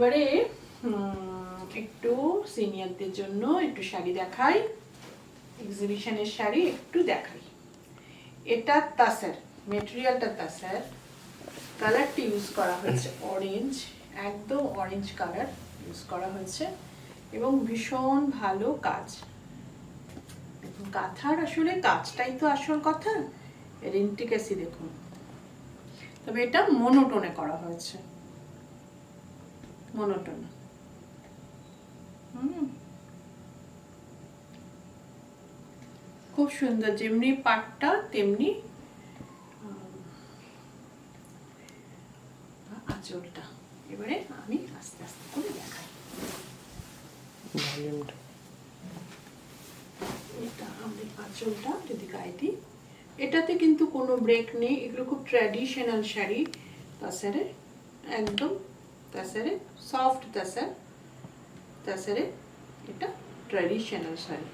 এবারে একটু সিনিয়রদের জন্য একটু শাড়ি দেখাই, এক্সিবিশনের শাড়ি একটু দেখাই। এটা তাসার, মেটেরিয়ালটা তাসার, কালারটি ইউজ করা হয়েছে অরেঞ্জ, একদম অরেঞ্জ কালার ইউজ করা হয়েছে এবং ভীষণ ভালো কাজ। কাঁথার আসলে কাজটাই তো আসল কথা। এর ইন্ট্রিকেসি দেখুন। তবে এটা মনোটোনে করা হয়েছে, মনোটোন। খুব সুন্দর, যেমনি পাটটা তেমনি আঁচলটা। এবারে আমি আস্তে আস্তে করে দেখাই। এটা আমাদের আঁচলটা যদি গায়ে দিই, এটাতে কিন্তু কোনো ব্রেক নেই। এগুলো খুব ট্র্যাডিশনাল শাড়ি তাসারে, একদম তাসারে, সফট তাসার, তাসারে এটা ট্র্যাডিশনাল শাড়ি,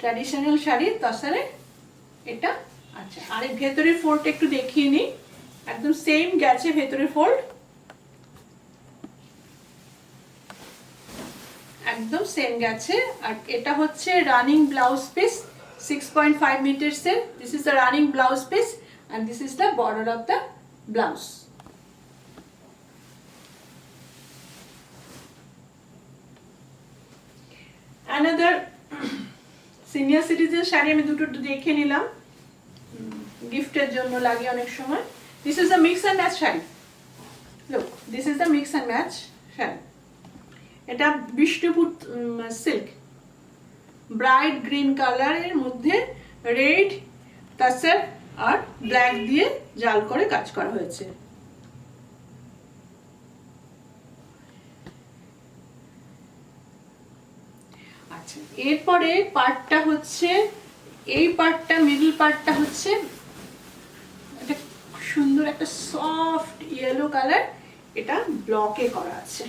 ট্র্যাডিশনাল শাড়ি তাসারে এটা। আচ্ছা, আর এই ভেতরের ফোল্ডটা একটু দেখিয়ে নিই। একদম সেম গেছে ভেতরের ফোল্ড, একদম সেম গেছে। আর এটা হচ্ছে রানিং ব্লাউজ পিস 6.5 meters এর। This is the running blouse piece and this is the border of the blouse. Another senior citizen sari আমি দুটো দেখে নিলাম, গিফটের জন্য লাগে অনেক সময়। This is a mix and match sari. Look, this is the mix and match sari. এটা বিষ্ণুপুর সিল্ক, ব্রাইট গ্রিন কালারের মধ্যে রেড তাসার আর ব্ল্যাক দিয়ে জাল করে কাজ করা হয়েছে। আচ্ছা, এরপরে পার্টটা হচ্ছে, এই পার্টটা মিডল পার্টটা হচ্ছে একটা সুন্দর একটা সফট ইয়েলো কালার। এটা ব্লকে করা আছে,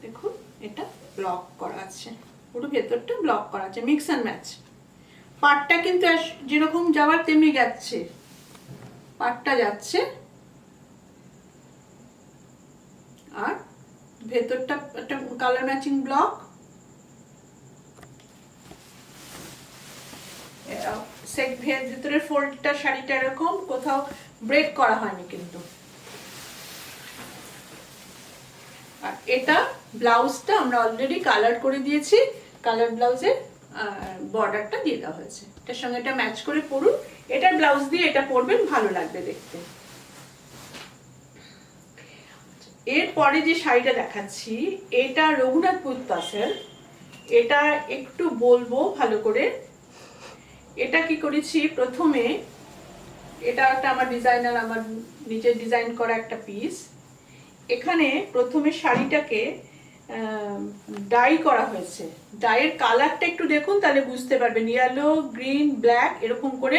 দেখুন এটা ব্লক করা আছে, পুরো ভেতরটা ব্লক করা আছে, মিক্স অ্যান্ড ম্যাচ। পাটটা কিন্তু যেরকম যাওয়ার তেমনি যাচ্ছে, পাটটা যাচ্ছে আর ভেতরটা একটা কালার ম্যাচিং ব্লক। ভেতরের ফোল্ডটা শাড়িটা এরকম, কোথাও ব্রেক করা হয়নি কিন্তু। আর এটা ব্লাউজটা আমরা অলরেডি কালার করে দিয়েছি, কালার ব্লাউজে বর্ডারটা দিয়ে দেওয়া হয়েছে। এটার সঙ্গে এটা ম্যাচ করে পরুন, এটার ব্লাউজ দিয়ে এটা পরবেন, ভালো লাগবে দেখতে। এরপরে যে শাড়িটা দেখাচ্ছি এটা রঘুনাথপুর তাসার। এটা একটু বলবো ভালো করে। এটা কি করেছি, প্রথমে এটা একটা আমার ডিজাইনার, আমার নিজের ডিজাইন করা একটা পিস। এখানে প্রথমে শাড়িটাকে ডাই করা হয়েছে। ডাইয়ের কালারটা একটু দেখুন, তাহলে বুঝতে পারবেন। ইয়েলো, গ্রিন, ব্ল্যাক এরকম করে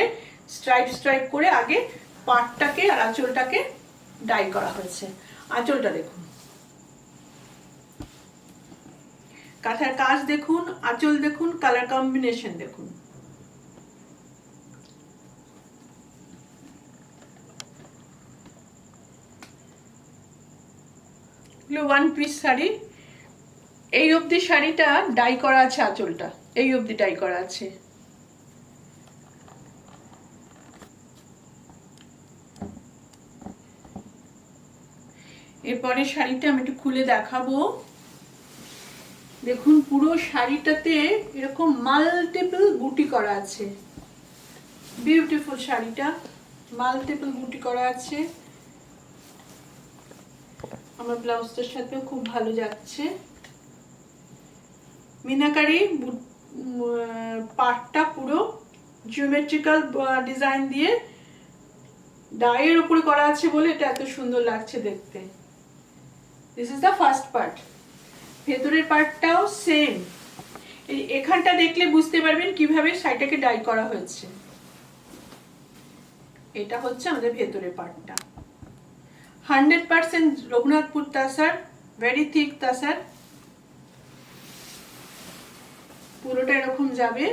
স্ট্রাইপ স্ট্রাইপ করে আগে পাটটাকে আর আঁচলটাকে ডাই করা হয়েছে। আঁচলটা দেখুন, কাঁথার কাজ দেখুন, আঁচল দেখুন, কালার কম্বিনেশন দেখুন। ওয়ান পিস শাড়ি, এই অবধি শাড়িটা ডাই করা আছে, আঁচলটা এই অবধি ডাই করা আছে। এরপরে শাড়িটা আমি একটু খুলে দেখাবো। দেখুন পুরো শাড়িটাতে এরকম মাল্টিপল বুটি করা আছে, বিউটিফুল শাড়িটা মাল্টিপল বুটি করা আছে। আমার ব্লাউজটার সাথেও খুব ভালো যাচ্ছে। মিনাকারি পাটটা পুরো জিওমেট্রিক্যাল ডিজাইন দিয়ে ডাইয়ের উপরে করা আছে বলে এটা এত সুন্দর লাগছে দেখতে। This is the first part. ভেতরের পার্টটাও সেম, এখানটা দেখলে বুঝতে পারবেন কিভাবে শাড়িটাকে ডাই করা হয়েছে। এটা হচ্ছে আমাদের ভেতরের পার্টটা। 100% রঘুনাথপুর তাসার, ভেরি থিক তাসার, পুরোটা এরকম যাবে।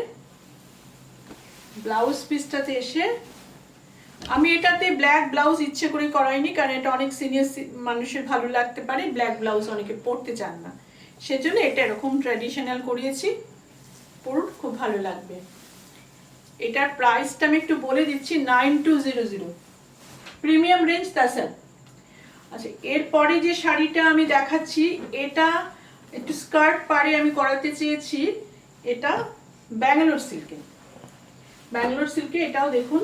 ব্লাউজ পিসটাতে এসে আমি এটাতে ব্ল্যাক ব্লাউজ ইচ্ছে করে করাইনি, কারণ এটা অনেক সিনিয়র মানুষের ভালো লাগতে পারে, ব্ল্যাক ব্লাউজ অনেকে পরতে চান না, সেজন্য এটা এরকম ট্র্যাডিশনাল করিয়েছি। পরুন, খুব ভালো লাগবে। এটার প্রাইসটা আমি একটু বলে দিচ্ছি, 9200, প্রিমিয়াম রেঞ্জ তাসার। আচ্ছা, এরপরে যে শাড়িটা আমি দেখাচ্ছি, এটা একটু স্কার্ট পাড়ে আমি করাতে চেয়েছি। এটা ব্যাঙ্গালোর সিল্কে, ব্যাঙ্গালোর সিল্কে। এটাও দেখুন,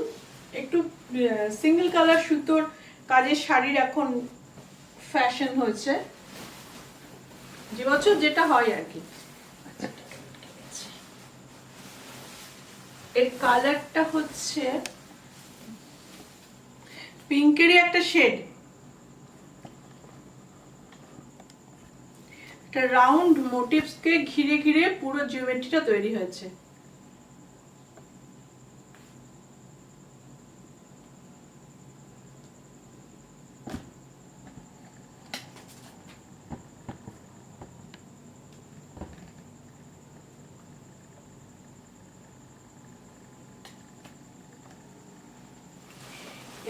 একটু সিঙ্গেল কালার সুতোর কাজের শাড়ির এখন ফ্যাশন হয়েছে, যে বছর যেটা হয় আর কি। এর কালারটা হচ্ছে পিঙ্কেরই একটা শেড, একটা রাউন্ড মোটিভসকে ঘিরে ঘিরে পুরো জিওমেট্রিটা তৈরি হয়েছে।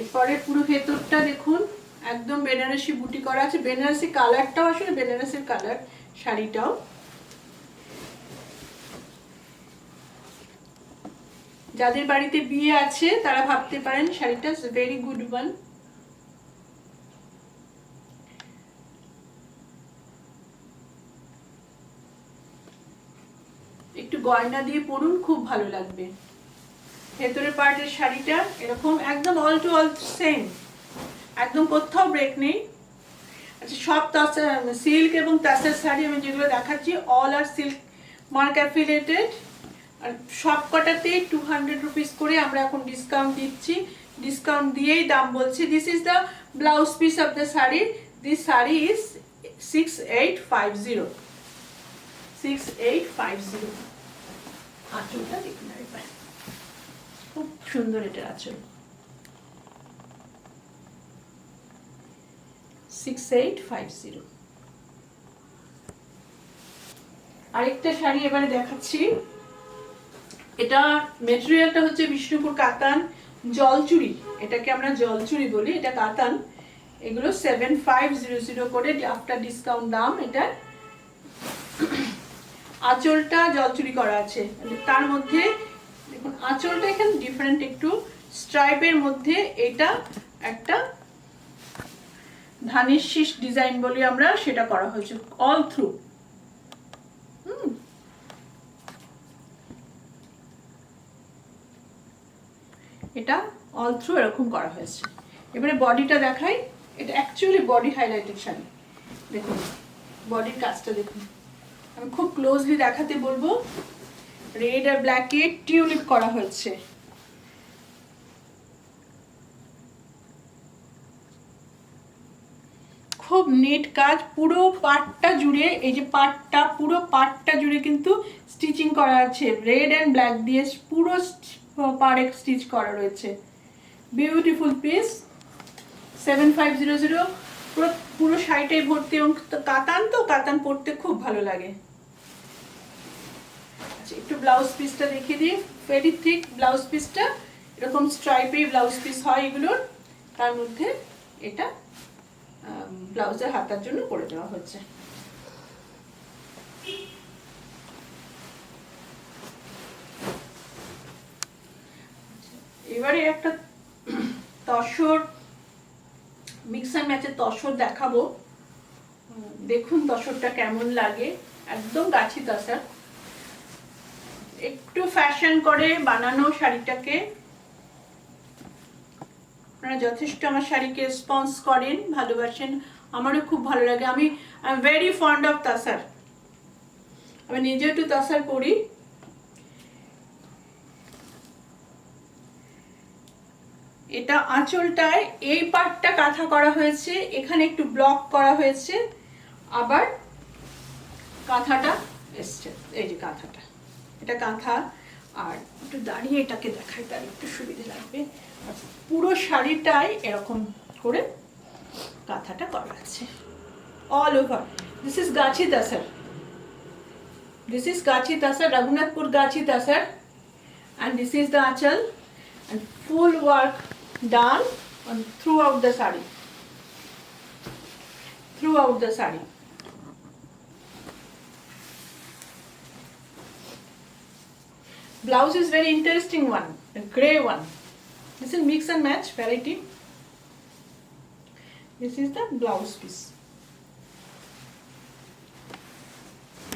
এরপরে পুরো ভেতরটা দেখুন, একদম বেনারসি বুটি করা আছে। বেনারসি কালারটাও আসলে বেনারসির কালার শাড়িটাও। যাদের বাড়িতে বিয়ে আছে তারা ভাবতে পারেন শাড়িটা ভেরি গুড ওয়ান। একটু গয়না দিয়ে পরুন, খুব ভালো লাগবে। ভেতরের পার্টের শাড়িটা এরকম একদম অল টু অল সেম, একদম কোথাও ব্রেক নেই। আচ্ছা, সব সিল্ক এবং তাসার শাড়ি আমি যেগুলো দেখাচ্ছি অল আর সিল্ক মার্ক অ্যাফিলিয়েটেড, আর সব কটাতে 200 রুপিস করে আমরা এখন ডিসকাউন্ট দিচ্ছি। ডিসকাউন্ট দিয়েই দাম বলছি। This is the blouse piece of the sari. This sari is 6850, 6850। আঁচলটা দেখুন, খুব সুন্দর এটার আঁচল, 6850। আরেকটা শাড়ি এবারে দেখাচ্ছি। এটা মেটেরিয়ালটা হচ্ছে বিষ্ণুপুর কাতান জলচুরি, এটাকে আমরা জলচুরি বলি, এটা কাতান। এগুলো 7500 করে আফটার ডিসকাউন্ট দাম। এটা আঁচলটা জলচুরি করা আছে, তার মধ্যে দেখুন আঁচলটা এখানে ডিফারেন্ট একটু স্ট্রাইপের মধ্যে। এটা একটা ধানের শীষ ডিজাইন বলি আমরা, সেটা করা হয়েছে অল থ্রু। এটা অল থ্রু এরকম করা হয়েছে। এবারে বডিটা দেখাই। এটা অ্যাকচুয়ালি বডি হাইলাইটেড শাড়ি। দেখুন বডির কাজটা দেখুন, আমি খুব ক্লোজলি দেখাতে বলবো। রেড আর ব্ল্যাকে টিউলিপ করা হয়েছে। খুব নেট কাজ, পুরো পাটটা জুড়ে, এই যে পাটটা পুরো পাটটা জুড়ে কিন্তু স্টিচিং করা আছে। রেড অ্যান্ড ব্ল্যাক দিয়ে পুরো পাড়ে স্টিচ করা রয়েছে। Beautiful piece, 7500। পুরো শাড়িটাই ভর্তি, এবং কাতান তো কাতান পরতে খুব ভালো লাগে। আচ্ছা, একটু ব্লাউজ পিসটা দেখিয়ে দিই। ভেরি থিক ব্লাউজ পিসটা, এরকম স্ট্রাইপের ব্লাউজ পিস হয় এগুলোর। তার মধ্যে এটা ব্লাউজের হাতার জন্য করে দেওয়া হচ্ছে। এবারে একটা তসর মিক্স অ্যান্ড ম্যাচের তসর দেখাবো। দেখুন তসরটা কেমন লাগে, একদম গাছি তসর। একটু ফ্যাশন করে বানানো শাড়িটাকে। আপনারা যথেষ্ট আমার শাড়িকে রেসপন্স করেন, ভালোবাসেন, আমারও খুব ভালো লাগে। আমি I am very fond of Tussar. আমি নিজে একটু তাসার করি। এটা আঁচলটায় এই পার্টটা কাঁথা করা হয়েছে, এখানে একটু ব্লক করা হয়েছে, আবার কাঁথাটা এসছে। এই যে কাঁথাটা, এটা কাঁথা। আর একটু দাঁড়িয়ে এটাকে দেখাই, তার একটু সুবিধা লাগবে। পুরো শাড়িটাই এরকম করে কাঁথাটা করা আছে all over. This is Gachhi তাসার, this is Gachhi তাসার, Raghunathpur Gachhi তাসার, and this is the achal and full work done on throughout the saree. Throughout the saree. Blouse is very interesting one, a grey one. This is mix and match variety. This is the blouse piece.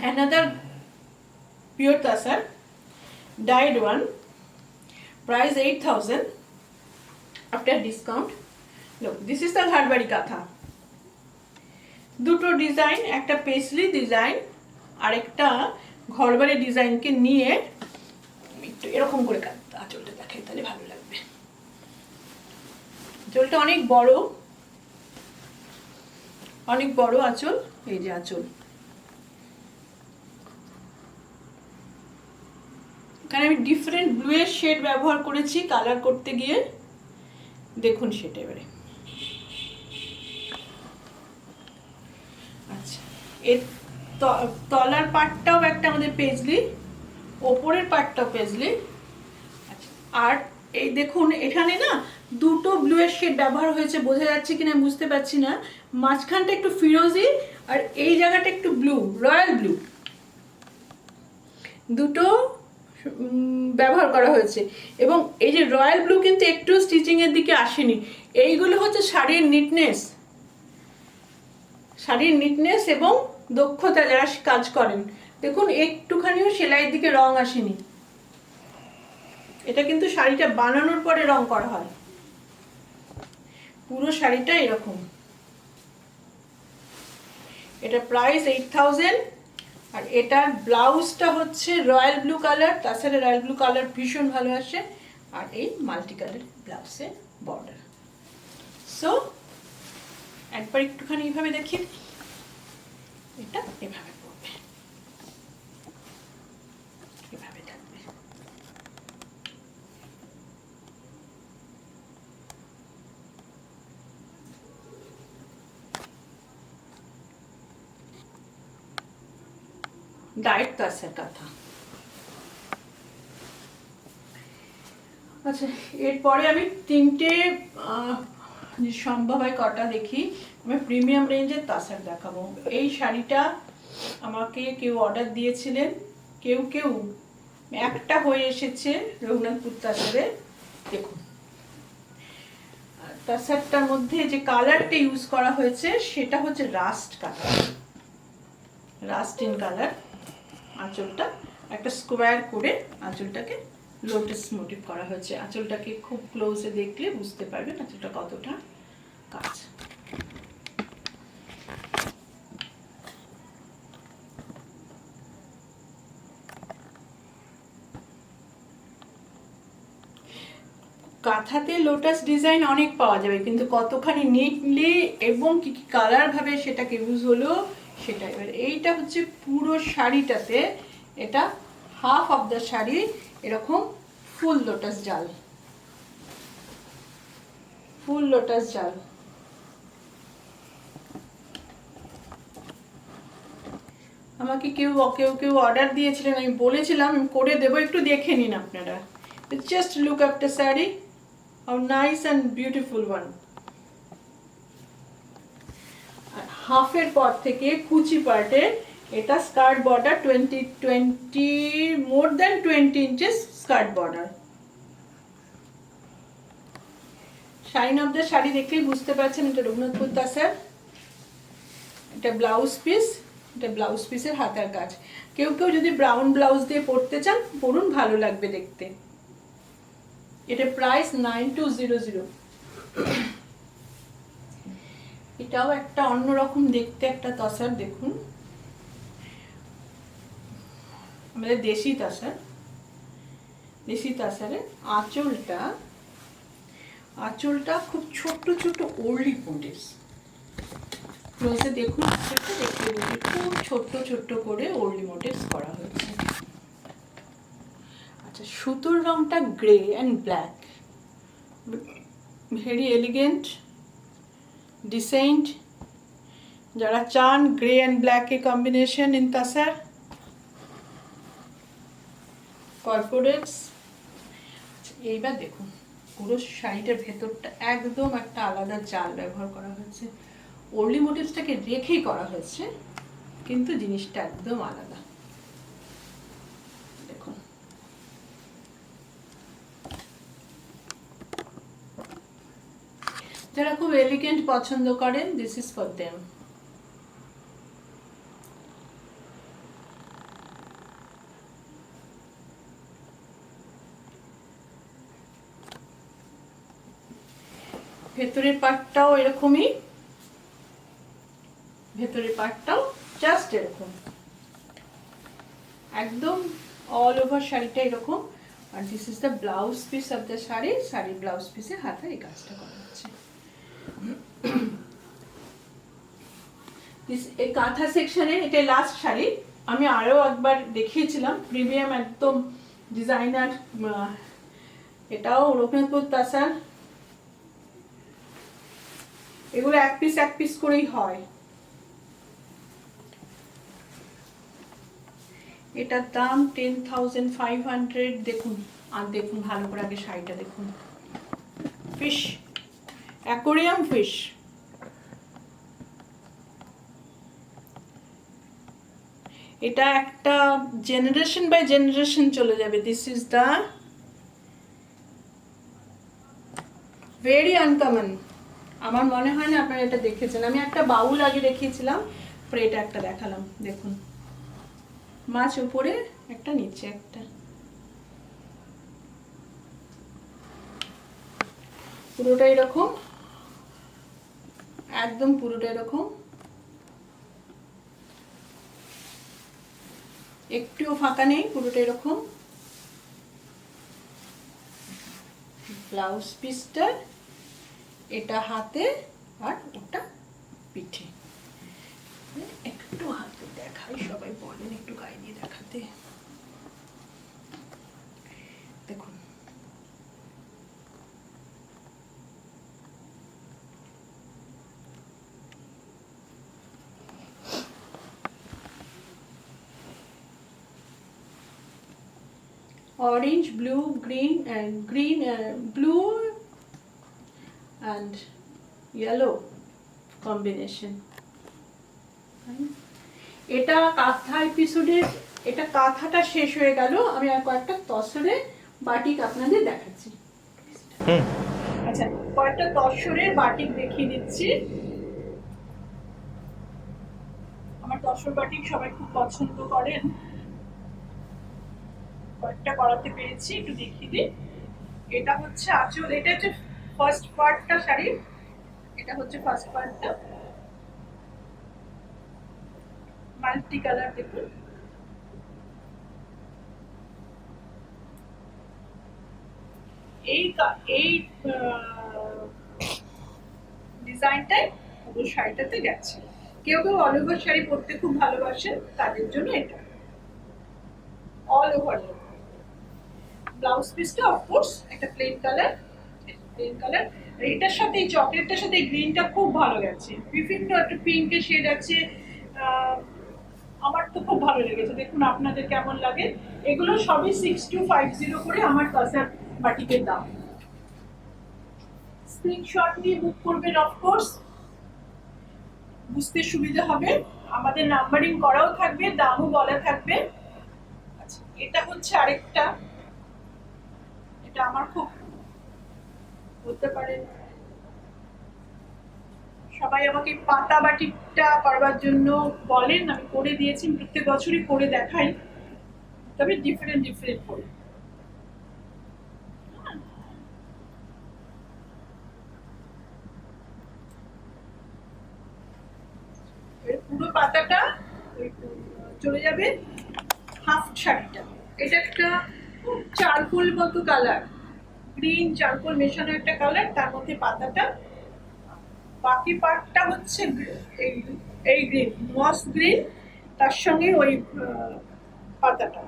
Another pure tassar, dyed one. Price 8,000 after discount. Look, this is the Gharbari Katha. দুটো design, একটা Presley design আর একটা ঘরবাড়ি ডিজাইনকে নিয়ে একটু এরকম করে কাটতে, আঁচলটা দেখাই তাহলে ভালো লাগবে। আঁচলটা অনেক বড়, অনেক বড় আঁচল। এই যে আঁচল, এখানে আমি ডিফারেন্ট ব্লু এর শেড ব্যবহার করেছি কালার করতে গিয়ে, দেখুন সেটা এবারে। আচ্ছা, এর তলার পাটটাও একটা আমাদের পেজলি, ওপরের পাটটাও পেজলি। আচ্ছা, আর এই দেখুন এখানে না দুটো ব্লু এর শেড ব্যবহার হয়েছে, বোঝা যাচ্ছে কিনা বুঝতে পারছি না। মাঝখানটা একটু ফিরোজি আর এই জায়গাটা একটু ব্লু, রয়্যাল ব্লু, দুটো ব্যবহার করা হয়েছে। এবং এই যে রয়্যাল ব্লু কিন্তু একটু স্টিচিং এর দিকে আসেনি। এইগুলো হচ্ছে শাড়ির নিটনেস, শাড়ির নিটনেস এবং দক্ষতা যারা কাজ করেন। দেখুন একটুখানিও সেলাইয়ের দিকে রং আসেনি। এটা কিন্তু শাড়িটা বানানোর পরে রং করা হয়। পুরো শাড়িটা এরকম। এটা প্রাইস 8,000। আর এটার ব্লাউজটা হচ্ছে রয়্যাল ব্লু কালার, তাছাড়া রয়্যাল ব্লু কালার ভীষণ ভালো আসে। আর এই মাল্টি কালার ব্লাউজের বর্ডার। সো একবার একটুখানি এইভাবে দেখি, এটা এভাবে পড়বে, এভাবে থাকবে। ডায়েট তাসের কথা। আচ্ছা, এরপরে আমি তিনটে সম্ভব হয় কটা দেখি। আমি প্রিমিয়াম রেঞ্জের তাসার দেখাবো। এই শাড়িটা আমাকে কেউ অর্ডার দিয়েছিলেন, কেউ কেউ একটা হয়ে এসেছে রঘুনাথপুর তাসারে। দেখুন তাসারটার মধ্যে যে কালারটা ইউজ করা হয়েছে সেটা হচ্ছে rust colour, rust in colour. আঁচলটা একটা স্কোয়ার করে আঁচলটাকে লোটাস মোটিভ করা হয়েছে। আঁচলটাকে খুব ক্লোজে দেখলে বুঝতে পারবেন আঁচলটা কতটা কাজ। কাঁথাতে লোটাস ডিজাইন অনেক পাওয়া যাবে, কিন্তু কতখানি নিটলি এবং কি কি কালার ভাবে সেটাকে ইউজ হলো সেটা। এবার এইটা হচ্ছে পুরো শাড়িটাতে, এটা হাফ অফ দ্য শাড়ি এরকম ফুল লোটাস জাল, ফুল লোটাস জাল। আমাকে কেউ কেউ কেউ অর্ডার দিয়েছিলেন, আমি বলেছিলাম আমি করে দেবো, একটু দেখে নিন আপনারা। Just look up the sari, how nice and beautiful one. হাফের পর থেকে কুচি পার্টে এটা skirt border 20 more than 20 inches skirt border. Shine of the sari দেখলেই বুঝতে পারছেন এটা রঘুনাথপুর তাসার। এটা ব্লাউজ পিস, এটা ব্লাউজ পিসের হাতার কাজ। কেউ কেউ যদি ব্রাউন ব্লাউজ দিয়ে পরতে চান পরুন, ভালো লাগবে দেখতে। এটা প্রাইস 9200। এটাও একটা অন্যরকম দেখতে একটা তাসার। দেখুন আমাদের দেশি তাসার, দেশি তাসারে আঁচলটা খুব ছোট ছোট ওরলি মোটিভস। ক্লোজে দেখুন, দেখতে দেখতে খুব ছোট্ট ছোট্ট করে ওরলি মোটিভস করা হয়েছে। আচ্ছা, সুতোর রংটা grey and black, very elegant decent. যারা চান গ্রে অ্যান্ড ব্ল্যাকের কম্বিনেশন ইন তাসার, কর্পোরেটস। এইবার দেখুন পুরো শাড়িটার ভেতরটা একদম একটা আলাদা জাল ব্যবহার করা হয়েছে, ওর্লি মোটিভসটাকে রেখেই করা হয়েছে, কিন্তু জিনিসটা একদম আলাদা। দেখুন যারা খুব এলিগেন্ট পছন্দ করেন, দিস ইজ ফর দেম। ভেতরের পার্টটাও এরকমই, ভেতরের পার্টটাও জাস্ট এরকম, একদম অল ওভার শাড়িটা এরকম। আর this is the blouse piece of the sari. শাড়ির ব্লাউজ পিসে হাতে এই কাজটা করা হচ্ছে। এই কাঁথা সেকশনে এটা লাস্ট শাড়ি, আমি আরো একবার দেখিয়েছিলাম প্রিমিয়াম একদম ডিজাইনার, এটাও রঘুনাথপুর তাসার। এগুলো এক পিস করেই হয়। এটার দাম 10,500। দেখুন, আর দেখুন ভালো করে আগে শাড়িটা দেখুন, ফিশ, অ্যাকোরিয়াম ফিশ। এটা একটা জেনারেশন বাই জেনারেশন চলে যাবে। This is the very uncommon. আমার মনে হয় না আপনারা এটা দেখেছেন। আমি একটা বাউল আগে দেখিয়েছিলাম, পরে এটা একটা দেখালাম। দেখুন, মাছ উপরে একটা, নিচে একটা, পুরোটা এরকম, একদম পুরোটা এরকম, একটুও ফাঁকা নেই, পুরোটা এরকম। ব্লাউজ পিসটা এটা হাতে আর ওটা পিঠে। একটু হাতে দেখাই, সবাই বলেন একটু গায়ে দিয়ে দেখাতে। দেখুন, orange, blue, green and blue and yellow combination. এটা কাঁথা এপিসোডের, এটা কাঁথাটা শেষ হয়ে গেল। আমি আর কয়েকটা তসরে বাটিক আপনাদের দেখাচ্ছি। আচ্ছা, কয়েকটা তসরের বাটিক দেখিয়ে দিচ্ছি। আমার তসর বাটিক সবাই খুব পছন্দ করেন, কয়েকটা করাতে পেরেছি, একটু দেখিয়ে দিই। এটা হচ্ছে আঁচল, এটা হচ্ছে ফার্স্ট পার্টটা শাড়ি, এটা হচ্ছে ফার্স্ট পার্টটা, মাল্টি কালার। দেখুন, এই ডিজাইনটাই পুরো শাড়িটাতে গেছে। কেউ কেউ অল ওভার শাড়ি পরতে খুব ভালোবাসেন, তাদের জন্য এটা অল ওভার। ব্লাউজ পিসটা অফকোর্স একটা প্লেন কালার, প্লেন কালার। এটার সাথে এই চকলেটটার সাথে এই গ্রিনটা খুব ভালো গেছে, বিভিন্ন একটা পিঙ্কের শেড আছে, আমার তো খুব ভালো লেগেছে। দেখুন আপনাদের কেমন লাগে। এগুলো সবই 6250 করে আমার কাসার বাটিকের দাম। স্ক্রিনশট নিয়ে বুক করবেন, অফকোর্স বুঝতে সুবিধা হবে। আমাদের নাম্বারিং করাও থাকবে, দামও বলা থাকবে। আচ্ছা, এটা হচ্ছে আরেকটা, এটা আমার খুব বলতে পারেন, সবাই আমাকে পাতা বাটিকটা করবার জন্য বলেন, আমি করে দিয়েছি, প্রত্যেক বছরই করে দেখাই, তবে ডিফারেন্ট করে। পুরো পাতাটা চলে যাবে হাফ শাড়িটা। এটা একটা চারকোল মতো কালার, গ্রিন চারকোল মেশানো একটা কালার, তার মধ্যে পাতাটা। বাকি পার্টটা হচ্ছে এই গ্রিন, মস গ্রিন, তার সঙ্গে ওই পাতাটা।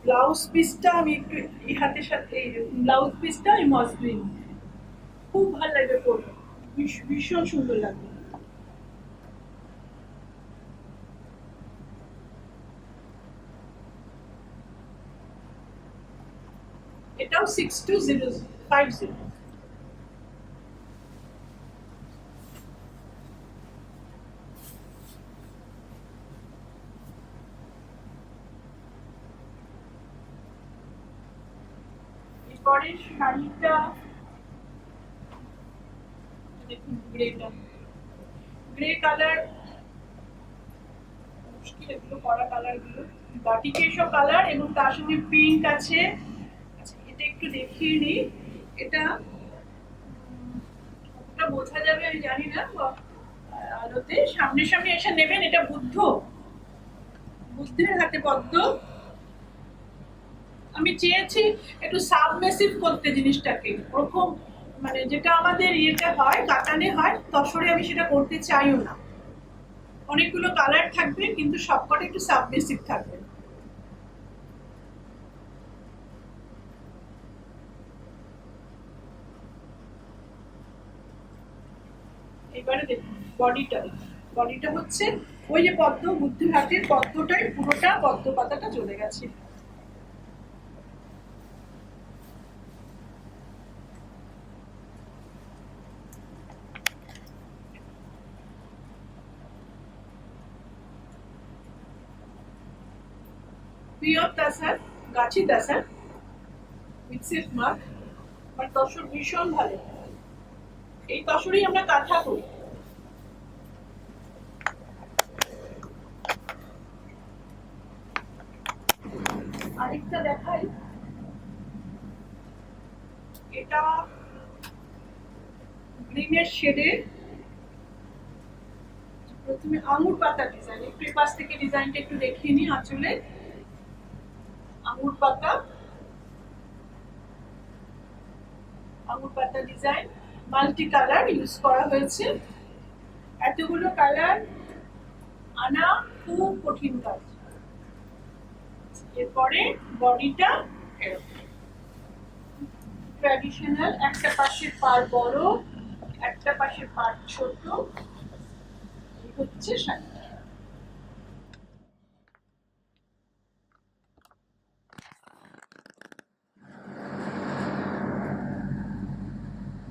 ব্লাউজ পিসটা আমি একটু এই হাতের সাথে, এই ব্লাউজ পিসটা এই মস গ্রিন, খুব ভালো লাগবে পরবে, ভীষণ সুন্দর লাগবে। এটাও 62050। এরপরে শাড়িটা দেখুন, গ্রে কালার, মুশকিল এগুলো করা কালার গুলো, বাটিকে এসব কালার, এবং তার সঙ্গে পিঙ্ক আছে। আচ্ছা, এটা একটু দেখিয়ে নিই। এটা কতটা বোঝা যাবে আমি জানি না আলোতে, সামনে সামনে এসে নেবেন। এটা বুদ্ধের হাতে পদ্ম। আমি চেয়েছি একটু সাবমেসিভ করতে জিনিসটাকে, ওরকম মানে যেটা আমাদের ইয়েটা হয়, কাটানে হয় তসরে, আমি সেটা করতে চাইও না। অনেকগুলো কালার থাকবে কিন্তু সবকটা একটু সাবমেসিভ থাকবে। এবারে দেখুন বডিটা হচ্ছে ওই যে পদ্ম, বুদ্ধির হাতের পদ্মটাই পুরোটা, পদ্ম পাতাটা চলে গেছে। Pure তাসার, Gachhi তাসার with silk mark. আমার তসর ভীষণ ভালো, এই তসরেই আমরা কাঁথা করি। আরেকটা দেখাই, এটা গ্রিনের শেডে, প্রথমে আঙুর পাতা ডিজাইন, একটু পাশ থেকে ডিজাইনটা একটু দেখিয়ে নিই। আঁচলে আঙুর পাতা ডিজাইন, মাল্টি কালার ইউজ করা হয়েছে। এতগুলো কালার আনা খুব কঠিন কাজ। এরপরে বডিটা ট্র্যাডিশনাল, একটা পাশের পার বড়, একটা পাশের পার ছোট, হচ্ছে শাড়ি।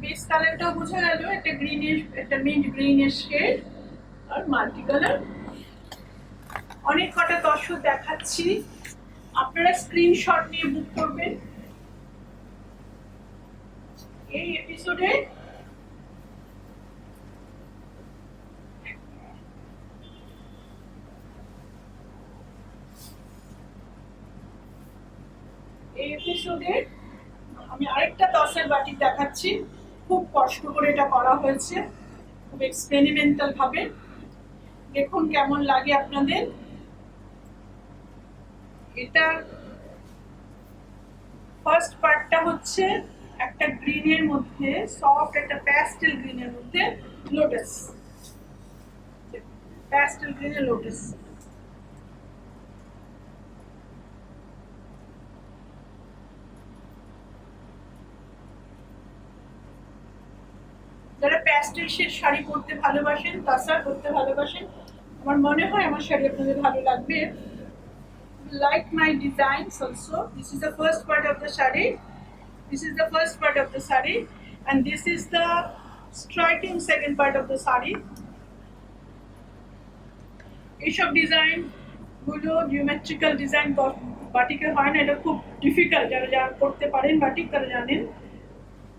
বেস কালারটাও বোঝা গেল, একটা গ্রিনের, একটা মিন্ট গ্রিনের শেড আর মাল্টি কালার। অনেক কটা তসর দেখাচ্ছি, আপনারা স্ক্রিনশট নিয়ে বুক করবেন। এই এপিসোডে আমি আরেকটা তসের বাটি দেখাচ্ছি, খুব কষ্ট করে এটা করা হয়েছে, খুব এক্সপেরিমেন্টাল ভাবে। দেখুন কেমন লাগে আপনাদের। এটা ফার্স্ট পার্টটা হচ্ছে একটা গ্রিনের মধ্যে, সফট একটা প্যাস্টেল গ্রিনের মধ্যে লোটাস, প্যাস্টেল গ্রিনের লোটাস। যারা প্যাস্টেল শেড শাড়ি পরতে ভালোবাসেন, তাসার করতে ভালোবাসেন, আমার মনে হয় আমার শাড়ি আপনাদের ভালো লাগবে। Like my designs also. This is the first part of the saree. And this is the striking second part of the saree. এইসব ডিজাইন গুলো জিওমেট্রিক্যাল ডিজাইন বাটিকে হয় না, এটা খুব ডিফিকাল্ট। যারা করতে পারেন বাটিক তারা জানেন।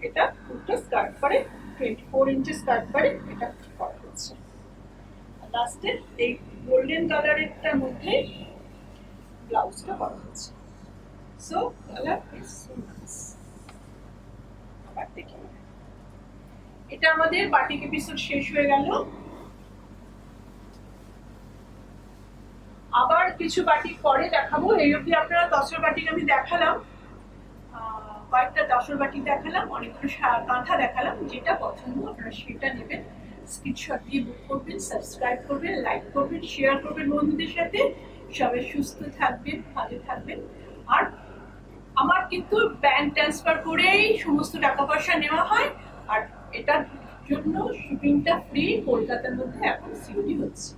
এটা পুরোটা স্কার্ট করে, 24 ইঞ্চি স্কার্ট করে এটা করা হচ্ছে। লাস্টে এই গোল্ডেন কালারেরটার মধ্যে ব্লাউজটা করা হচ্ছে। So colour is so nice. আবার দেখি, এটা আমাদের বাটিক এপিসোড শেষ হয়ে গেল। আবার কিছু বাটিক পরে দেখাবো। এই অবধি আপনারা তসর বাটিক আমি দেখালাম, কয়েকটা তসর বাটিক দেখালাম, অনেকগুলো কাঁথা দেখালাম। যেটা পছন্দ আপনারা সেটা নেবেন, স্ক্রিনশট দিয়ে বুক করবেন, সাবস্ক্রাইব করবেন, লাইক করবেন, শেয়ার করবেন বন্ধুদের সাথে। সবাই সুস্থ থাকবেন, ভালো থাকবেন। আর আমার কিন্তু ব্যাংক ট্রান্সফার করেই সমস্ত টাকা পয়সা নেওয়া হয়, আর এটার জন্য শিপিংটা ফ্রি। কলকাতার মধ্যে এখন সিওডি হচ্ছে।